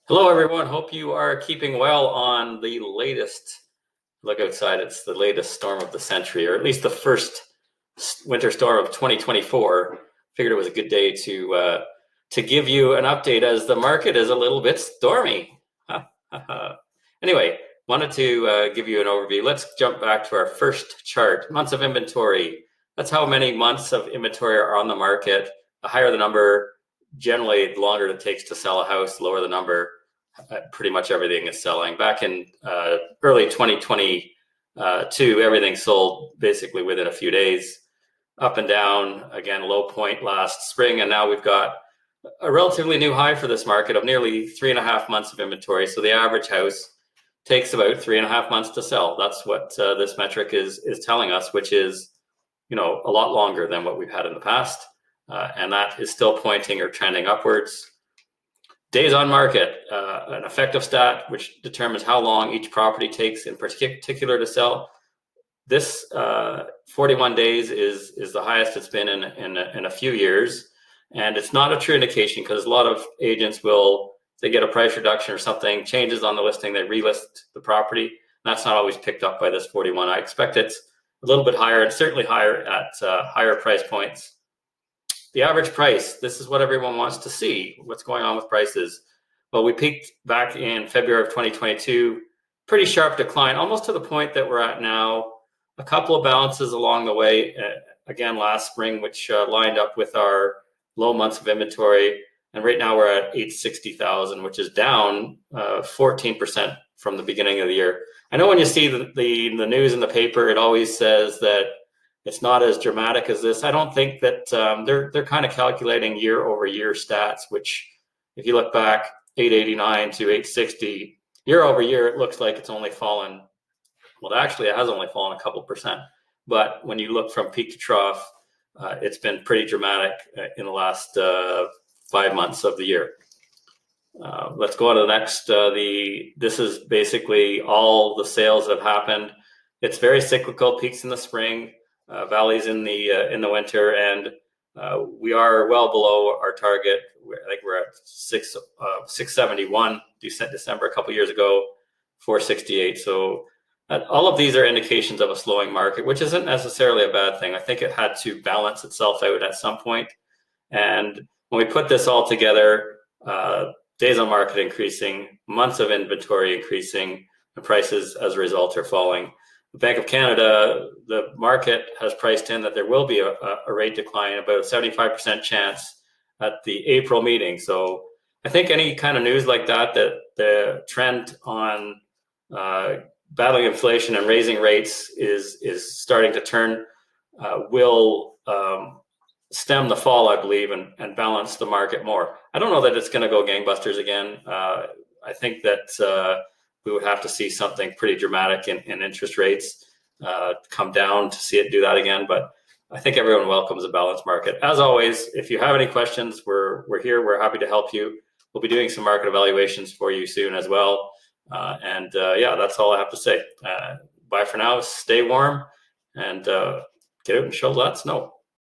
Hello, everyone. Hope you are keeping well on the latest. Look outside, it's the latest storm of the century, or at least the first winter storm of 2024. Figured it was a good day to give you an update as the market is a little bit stormy. Anyway, wanted to give you an overview. Let's jump back to our first chart, months of inventory. That's how many months of inventory are on the market. The higher the number, generally the longer it takes to sell a house, the lower the number. Pretty much everything is selling. Back in early 2022, everything sold basically within a few days, up and down. Again, low point last spring, and now we've got a relatively new high for this market of nearly 3.5 months of inventory. So the average house takes about 3.5 months to sell. That's what this metric is telling us, which is, a lot longer than what we've had in the past, and that is still pointing or trending upwards. Days on market, an effective stat which determines how long each property takes in particular to sell. This 41 days is the highest it's been in a few years, and it's not a true indication because a lot of agents they get a price reduction or something changes on the listing, they relist the property. That's not always picked up by this 41. I expect it's a little bit higher, and certainly higher at higher price points. The average price, this is what everyone wants to see. What's going on with prices? Well, we peaked back in February of 2022, pretty sharp decline, almost to the point that we're at now. A couple of bounces along the way, again, last spring, which lined up with our low months of inventory. And right now we're at 860,000, which is down 14% from the beginning of the year. I know when you see the news in the paper, it always says that it's not as dramatic as this. I don't think that they're kind of calculating year over year stats, which if you look back 889 to 860 year over year, it looks like it's only fallen. Well, actually it has only fallen a couple percent. But when you look from peak to trough, it's been pretty dramatic in the last 5 months of the year. Let's go on to the next. This is basically all the sales that have happened. It's very cyclical, peaks in the spring, valleys in the winter, and we are well below our target. I think we're at 671 December a couple years ago, 468. So all of these are indications of a slowing market, which isn't necessarily a bad thing. I think it had to balance itself out at some point. And when we put this all together, days on market increasing, months of inventory increasing, and prices as a result are falling. The Bank of Canada, the market has priced in that there will be a rate decline, about a 75% chance at the April meeting. So I think any kind of news like that the trend on battling inflation and raising rates is starting to turn, will stem the fall, I believe, and balance the market more. I don't know that it's going to go gangbusters again. I think that we would have to see something pretty dramatic in interest rates come down to see it do that again. But I think everyone welcomes a balanced market. As always, if you have any questions, we're here. We're happy to help you. We'll be doing some market evaluations for you soon as well. Yeah, that's all I have to say. Bye for now. Stay warm and get out and show lots of snow.